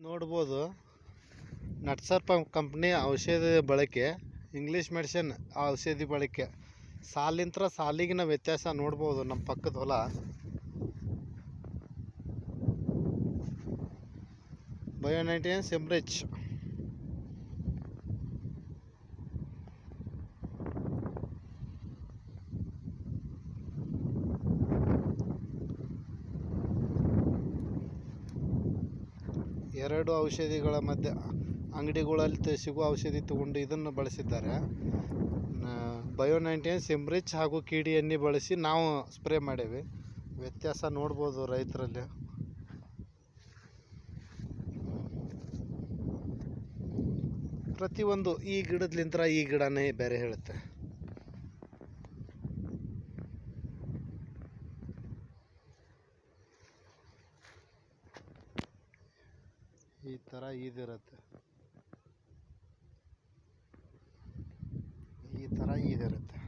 ನೋಡ್ಬೋದು ನಟ್ಸರ್ಪ ಕಂಪ್ನಿ ಔಷಧಿ ಬಳಕೆ, ಇಂಗ್ಲೀಷ್ ಮೆಡಿಸಿನ್ ಔಷಧಿ ಬಳಕೆ ಸಾಲಿಂತ್ರ ಸಾಲಿಗಿನ ವ್ಯತ್ಯಾಸ ನೋಡ್ಬೋದು. ನಮ್ಮ ಪಕ್ಕದ ಹೊಲ ಬಯೋ-19 ಸಿಮ್ರಿಚ್. ಎರಡು ಔಷಧಿಗಳ ಮಧ್ಯೆ ಅಂಗಡಿಗಳಲ್ಲಿ ಸಿಗುವ ಔಷಧಿ ತಗೊಂಡು ಇದನ್ನು ಬಳಸಿದ್ದಾರೆ. ಬಯೋ-19 ಸಿಮ್ರಿಚ್ ಹಾಗೂ ಕೀಡಿ ಎಣ್ಣೆ ಬಳಸಿ ನಾವು ಸ್ಪ್ರೇ ಮಾಡೇವಿ. ವ್ಯತ್ಯಾಸ ನೋಡ್ಬೋದು ರೈತರಲ್ಲಿ. ಪ್ರತಿಯೊಂದು ಈ ಗಿಡದ್ಲಿಂತ್ರ ಈ ಗಿಡನೇ ಬೇರೆ ಹೇಳುತ್ತೆ. ಈ ಥರ ಇದಿರುತ್ತೆ, ಈ ಥರ ಇದಿರುತ್ತೆ.